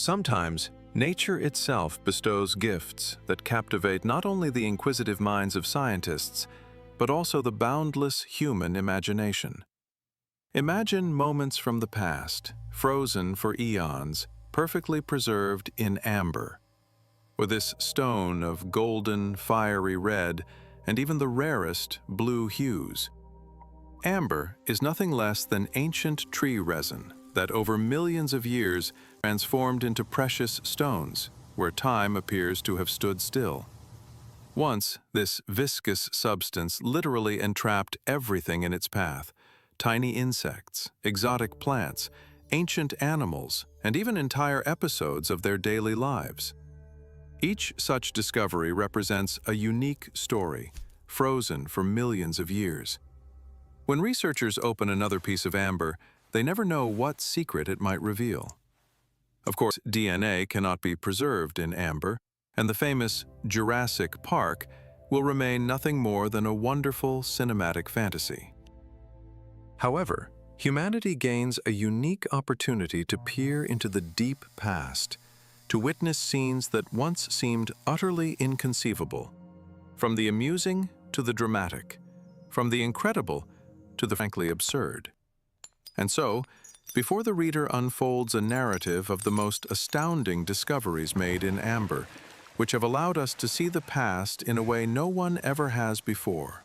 Sometimes, nature itself bestows gifts that captivate not only the inquisitive minds of scientists, but also the boundless human imagination. Imagine moments from the past, frozen for eons, perfectly preserved in amber, or this stone of golden, fiery red, and even the rarest blue hues. Amber is nothing less than ancient tree resin that over millions of years transformed into precious stones, where time appears to have stood still. Once, this viscous substance literally entrapped everything in its path: tiny insects, exotic plants, ancient animals, and even entire episodes of their daily lives. Each such discovery represents a unique story, frozen for millions of years. When researchers open another piece of amber, they never know what secret it might reveal. Of course, DNA cannot be preserved in amber, and the famous Jurassic Park will remain nothing more than a wonderful cinematic fantasy. However, humanity gains a unique opportunity to peer into the deep past, to witness scenes that once seemed utterly inconceivable, from the amusing to the dramatic, from the incredible to the frankly absurd. And so, before the reader unfolds a narrative of the most astounding discoveries made in amber, which have allowed us to see the past in a way no one ever has before.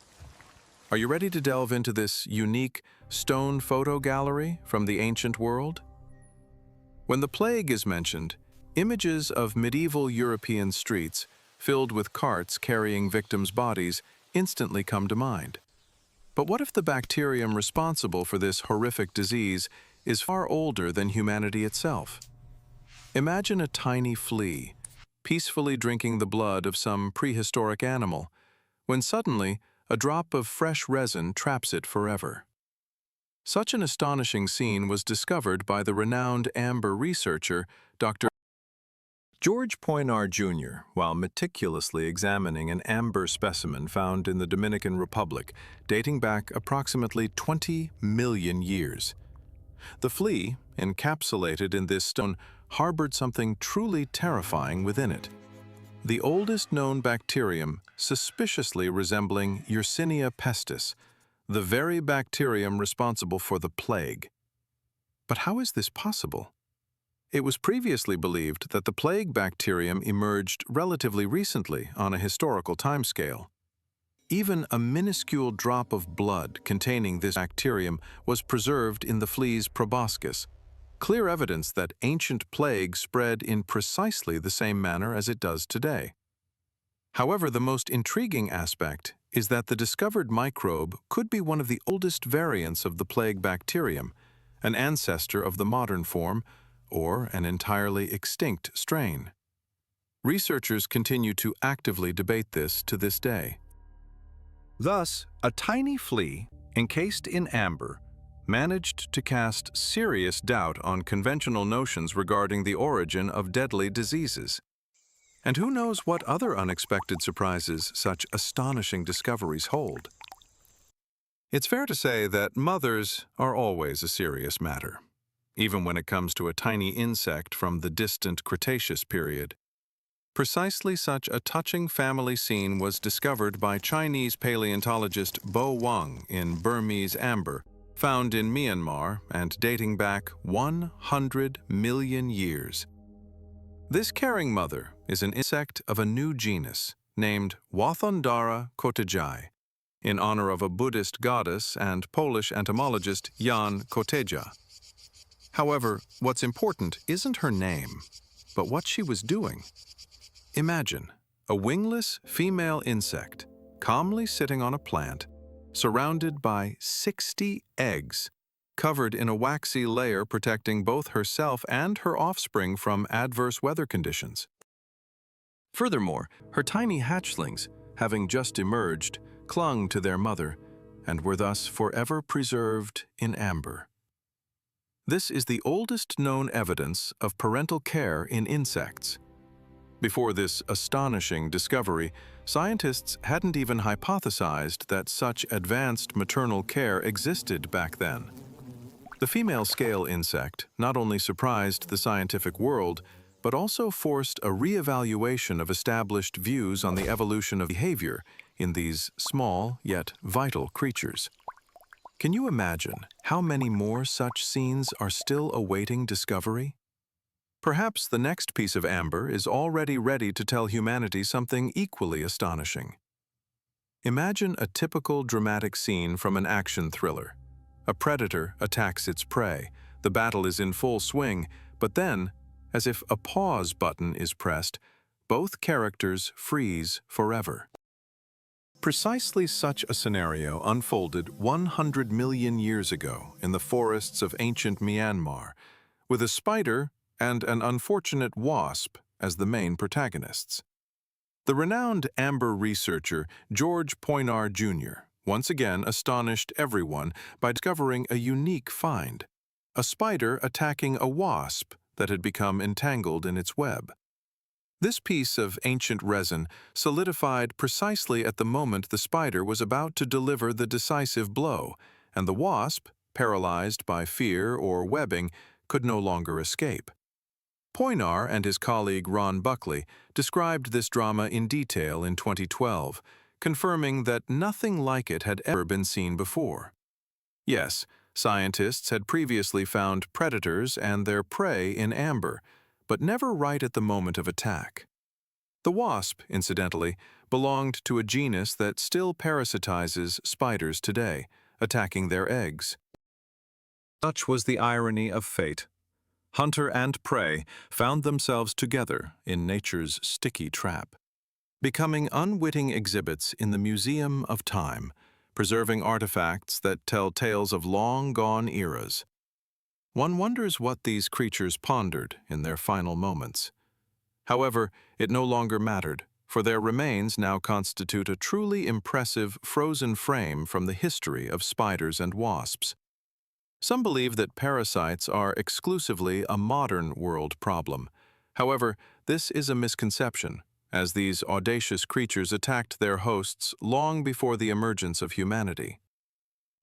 Are you ready to delve into this unique stone photo gallery from the ancient world? When the plague is mentioned, images of medieval European streets filled with carts carrying victims' bodies instantly come to mind. But what if the bacterium responsible for this horrific disease is far older than humanity itself? Imagine a tiny flea, peacefully drinking the blood of some prehistoric animal, when suddenly a drop of fresh resin traps it forever. Such an astonishing scene was discovered by the renowned amber researcher, Dr. George Poinar Jr., while meticulously examining an amber specimen found in the Dominican Republic, dating back approximately 20 million years. The flea, encapsulated in this stone, harbored something truly terrifying within it: the oldest known bacterium suspiciously resembling Yersinia pestis, the very bacterium responsible for the plague. But how is this possible? It was previously believed that the plague bacterium emerged relatively recently on a historical timescale. Even a minuscule drop of blood containing this bacterium was preserved in the flea's proboscis, clear evidence that ancient plague spread in precisely the same manner as it does today. However, the most intriguing aspect is that the discovered microbe could be one of the oldest variants of the plague bacterium, an ancestor of the modern form, or an entirely extinct strain. Researchers continue to actively debate this to this day. Thus, a tiny flea, encased in amber, managed to cast serious doubt on conventional notions regarding the origin of deadly diseases. And who knows what other unexpected surprises such astonishing discoveries hold? It's fair to say that mothers are always a serious matter, even when it comes to a tiny insect from the distant Cretaceous period. Precisely such a touching family scene was discovered by Chinese paleontologist Bo Wang in Burmese amber, found in Myanmar and dating back 100 million years. This caring mother is an insect of a new genus named Wathondara kotejai, in honor of a Buddhist goddess and Polish entomologist Jan Koteja. However, what's important isn't her name, but what she was doing. Imagine a wingless female insect calmly sitting on a plant, surrounded by 60 eggs, covered in a waxy layer protecting both herself and her offspring from adverse weather conditions. Furthermore, her tiny hatchlings, having just emerged, clung to their mother and were thus forever preserved in amber. This is the oldest known evidence of parental care in insects. Before this astonishing discovery, scientists hadn't even hypothesized that such advanced maternal care existed back then. The female scale insect not only surprised the scientific world, but also forced a re-evaluation of established views on the evolution of behavior in these small yet vital creatures. Can you imagine how many more such scenes are still awaiting discovery? Perhaps the next piece of amber is already ready to tell humanity something equally astonishing. Imagine a typical dramatic scene from an action thriller. A predator attacks its prey. The battle is in full swing, but then, as if a pause button is pressed, both characters freeze forever. Precisely such a scenario unfolded 100 million years ago in the forests of ancient Myanmar, with a spider and an unfortunate wasp as the main protagonists. The renowned amber researcher George Poinar Jr. once again astonished everyone by discovering a unique find: a spider attacking a wasp that had become entangled in its web. This piece of ancient resin solidified precisely at the moment the spider was about to deliver the decisive blow, and the wasp, paralyzed by fear or webbing, could no longer escape. Poinar and his colleague Ron Buckley described this drama in detail in 2012, confirming that nothing like it had ever been seen before. Yes, scientists had previously found predators and their prey in amber, but never right at the moment of attack. The wasp, incidentally, belonged to a genus that still parasitizes spiders today, attacking their eggs. Such was the irony of fate. Hunter and prey found themselves together in nature's sticky trap, becoming unwitting exhibits in the Museum of Time, preserving artifacts that tell tales of long-gone eras. One wonders what these creatures pondered in their final moments. However, it no longer mattered, for their remains now constitute a truly impressive frozen frame from the history of spiders and wasps. Some believe that parasites are exclusively a modern world problem. However, this is a misconception, as these audacious creatures attacked their hosts long before the emergence of humanity.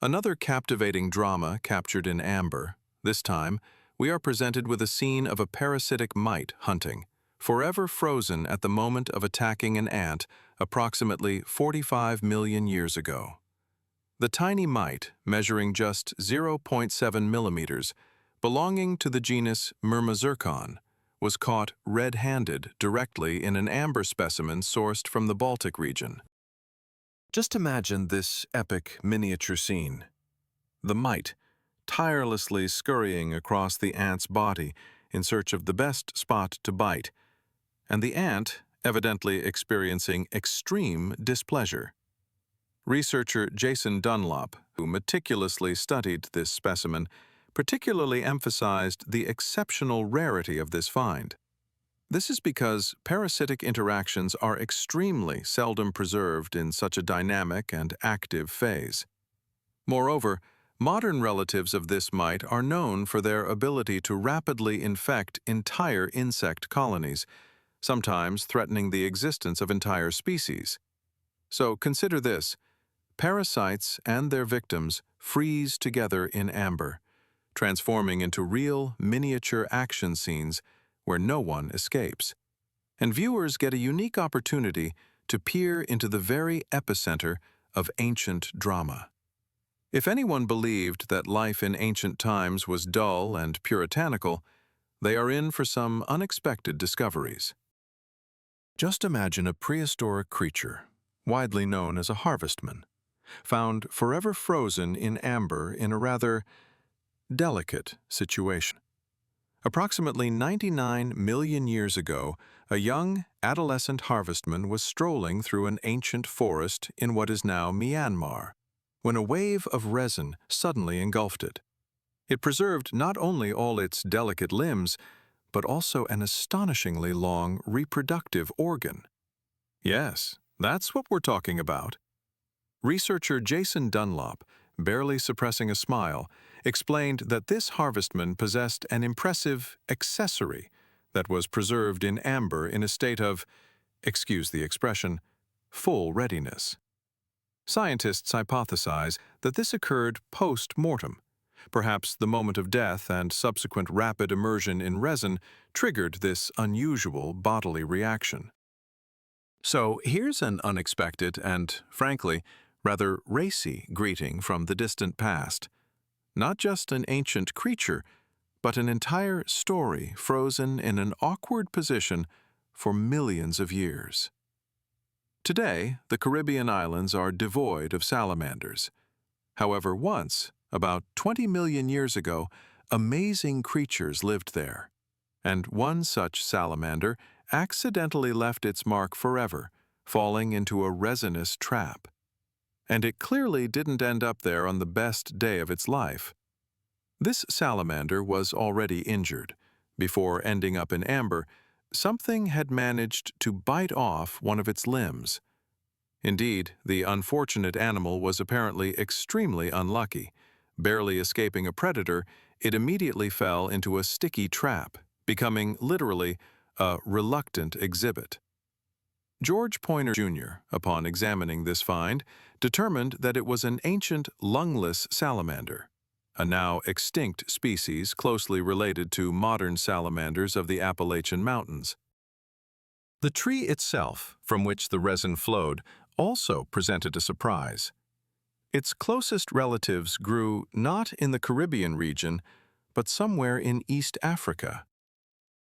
Another captivating drama captured in amber. This time, we are presented with a scene of a parasitic mite hunting, forever frozen at the moment of attacking an ant approximately 45 million years ago. The tiny mite, measuring just 0.7 millimeters, belonging to the genus Myrmazircon, was caught red-handed directly in an amber specimen sourced from the Baltic region. Just imagine this epic miniature scene. The mite, tirelessly scurrying across the ant's body in search of the best spot to bite, and the ant evidently experiencing extreme displeasure. Researcher Jason Dunlop, who meticulously studied this specimen, particularly emphasized the exceptional rarity of this find. This is because parasitic interactions are extremely seldom preserved in such a dynamic and active phase. Moreover, modern relatives of this mite are known for their ability to rapidly infect entire insect colonies, sometimes threatening the existence of entire species. So consider this: parasites and their victims freeze together in amber, transforming into real miniature action scenes where no one escapes. And viewers get a unique opportunity to peer into the very epicenter of ancient drama. If anyone believed that life in ancient times was dull and puritanical, they are in for some unexpected discoveries. Just imagine a prehistoric creature, widely known as a harvestman, found forever frozen in amber in a rather delicate situation. Approximately 99 million years ago, a young, adolescent harvestman was strolling through an ancient forest in what is now Myanmar, when a wave of resin suddenly engulfed it. It preserved not only all its delicate limbs, but also an astonishingly long reproductive organ. Yes, that's what we're talking about. Researcher Jason Dunlop, barely suppressing a smile, explained that this harvestman possessed an impressive accessory that was preserved in amber in a state of, excuse the expression, full readiness. Scientists hypothesize that this occurred post-mortem, Perhaps the moment of death and subsequent rapid immersion in resin triggered this unusual bodily reaction. So here's an unexpected and, frankly, rather racy greeting from the distant past. Not just an ancient creature, but an entire story frozen in an awkward position for millions of years. Today, the Caribbean islands are devoid of salamanders. However, once, about 20 million years ago, amazing creatures lived there. And one such salamander accidentally left its mark forever, falling into a resinous trap. And it clearly didn't end up there on the best day of its life. This salamander was already injured. Before ending up in amber, something had managed to bite off one of its limbs. Indeed, the unfortunate animal was apparently extremely unlucky. Barely escaping a predator, it immediately fell into a sticky trap, becoming literally a reluctant exhibit. George Pointer Jr., upon examining this find, determined that it was an ancient lungless salamander, a now extinct species closely related to modern salamanders of the Appalachian Mountains. The tree itself, from which the resin flowed, also presented a surprise. Its closest relatives grew not in the Caribbean region, but somewhere in East Africa.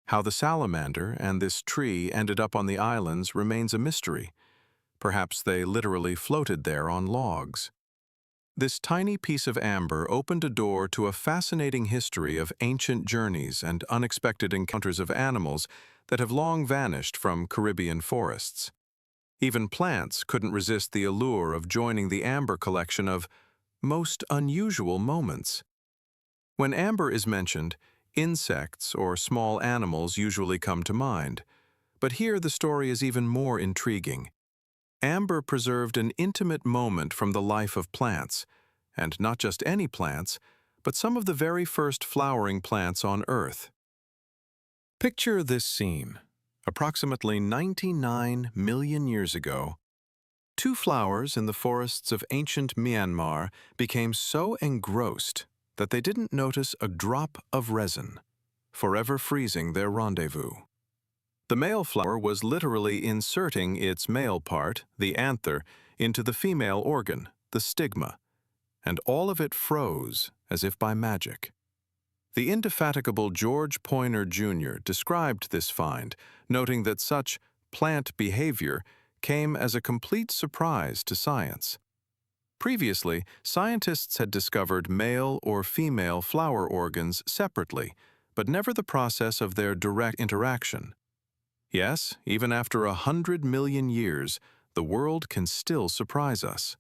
How the salamander and this tree ended up on the islands remains a mystery. Perhaps they literally floated there on logs. This tiny piece of amber opened a door to a fascinating history of ancient journeys and unexpected encounters of animals that have long vanished from Caribbean forests. Even plants couldn't resist the allure of joining the amber collection of most unusual moments. When amber is mentioned, insects or small animals usually come to mind. But here the story is even more intriguing. Amber preserved an intimate moment from the life of plants, and not just any plants, but some of the very first flowering plants on Earth. Picture this scene. Approximately 99 million years ago, two flowers in the forests of ancient Myanmar became so engrossed that they didn't notice a drop of resin, forever freezing their rendezvous. The male flower was literally inserting its male part, the anther, into the female organ, the stigma, and all of it froze as if by magic. The indefatigable George Pointer Jr. described this find, noting that such plant behavior came as a complete surprise to science. Previously, scientists had discovered male or female flower organs separately, but never the process of their direct interaction. Yes, even after 100 million years, the world can still surprise us.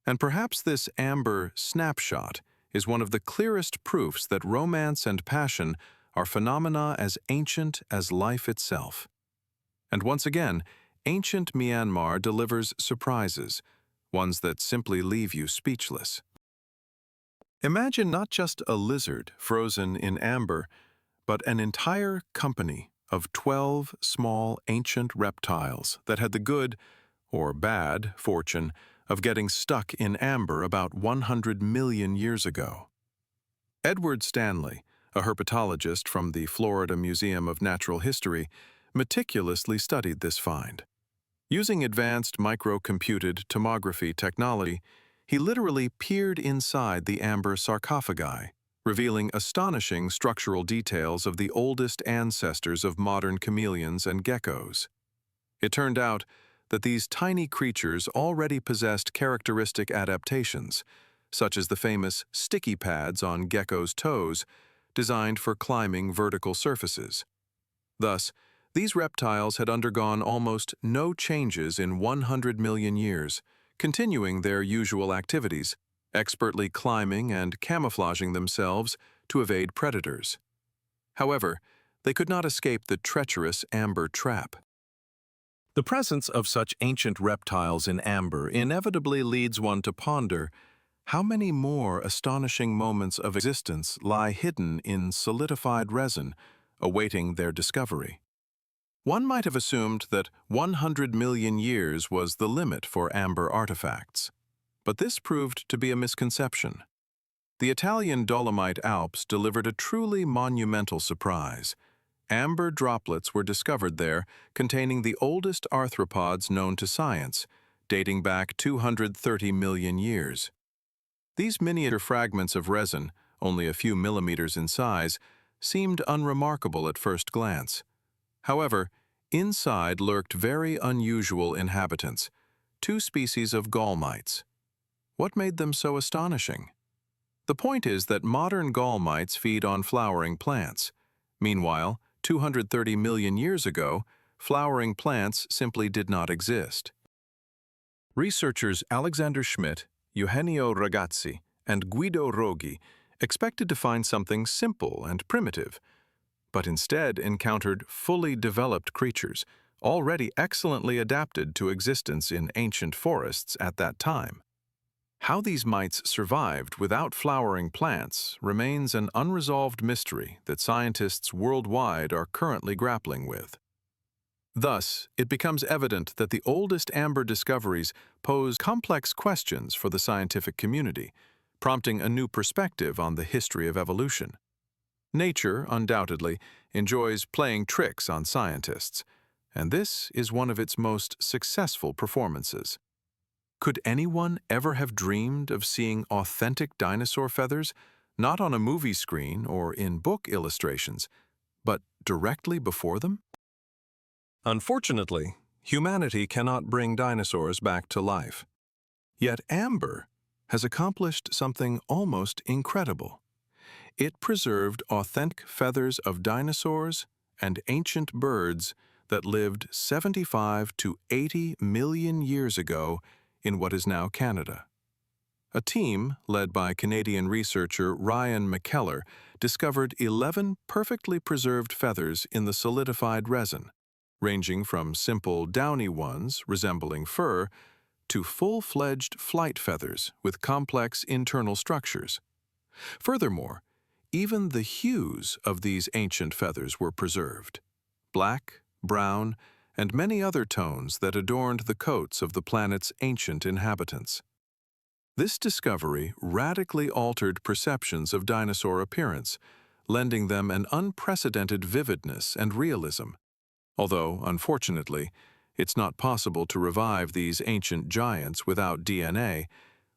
And perhaps this amber snapshot is one of the clearest proofs that romance and passion are phenomena as ancient as life itself. And once again, ancient Myanmar delivers surprises, ones that simply leave you speechless. Imagine not just a lizard frozen in amber, but an entire company of 12 small ancient reptiles that had the good, or bad, fortune of getting stuck in amber about 100 million years ago. Edward Stanley, a herpetologist from the Florida Museum of Natural History, meticulously studied this find. Using advanced microcomputed tomography technology, he literally peered inside the amber sarcophagi, revealing astonishing structural details of the oldest ancestors of modern chameleons and geckos. It turned out that these tiny creatures already possessed characteristic adaptations, such as the famous sticky pads on geckos' toes, designed for climbing vertical surfaces. Thus, these reptiles had undergone almost no changes in 100 million years, continuing their usual activities, expertly climbing and camouflaging themselves to evade predators. However, they could not escape the treacherous amber trap. The presence of such ancient reptiles in amber inevitably leads one to ponder how many more astonishing moments of existence lie hidden in solidified resin, awaiting their discovery. One might have assumed that 100 million years was the limit for amber artifacts, but this proved to be a misconception. The Italian Dolomite Alps delivered a truly monumental surprise. Amber droplets were discovered there, containing the oldest arthropods known to science, dating back 230 million years. These miniature fragments of resin, only a few millimeters in size, seemed unremarkable at first glance. However, inside lurked very unusual inhabitants, two species of gall mites. What made them so astonishing? The point is that modern gall mites feed on flowering plants. Meanwhile, 230 million years ago, flowering plants simply did not exist. Researchers Alexander Schmidt, Eugenio Ragazzi, and Guido Roghi expected to find something simple and primitive, but instead encountered fully developed creatures, already excellently adapted to existence in ancient forests at that time. How these mites survived without flowering plants remains an unresolved mystery that scientists worldwide are currently grappling with. Thus, it becomes evident that the oldest amber discoveries pose complex questions for the scientific community, prompting a new perspective on the history of evolution. Nature, undoubtedly, enjoys playing tricks on scientists, and this is one of its most successful performances. Could anyone ever have dreamed of seeing authentic dinosaur feathers, not on a movie screen or in book illustrations, but directly before them? Unfortunately, humanity cannot bring dinosaurs back to life. Yet amber has accomplished something almost incredible. It preserved authentic feathers of dinosaurs and ancient birds that lived 75 to 80 million years ago in what is now Canada. A team, led by Canadian researcher Ryan McKellar, discovered 11 perfectly preserved feathers in the solidified resin, ranging from simple downy ones resembling fur to full-fledged flight feathers with complex internal structures. Furthermore, even the hues of these ancient feathers were preserved: black, brown, and many other tones that adorned the coats of the planet's ancient inhabitants. This discovery radically altered perceptions of dinosaur appearance, lending them an unprecedented vividness and realism. Although, unfortunately, it's not possible to revive these ancient giants without DNA,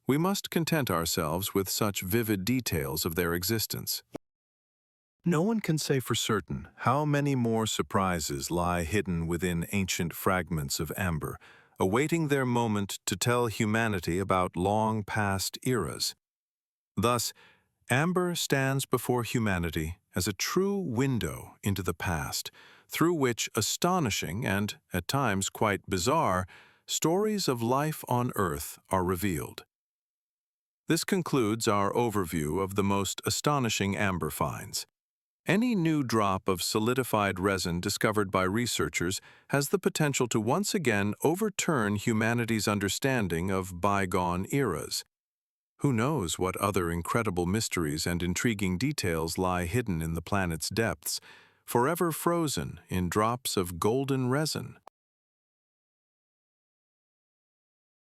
we must content ourselves with such vivid details of their existence. No one can say for certain how many more surprises lie hidden within ancient fragments of amber, awaiting their moment to tell humanity about long-past eras. Thus, amber stands before humanity as a true window into the past, through which astonishing and, at times quite bizarre, stories of life on Earth are revealed. This concludes our overview of the most astonishing amber finds. Any new drop of solidified resin discovered by researchers has the potential to once again overturn humanity's understanding of bygone eras. Who knows what other incredible mysteries and intriguing details lie hidden in the planet's depths, forever frozen in drops of golden resin?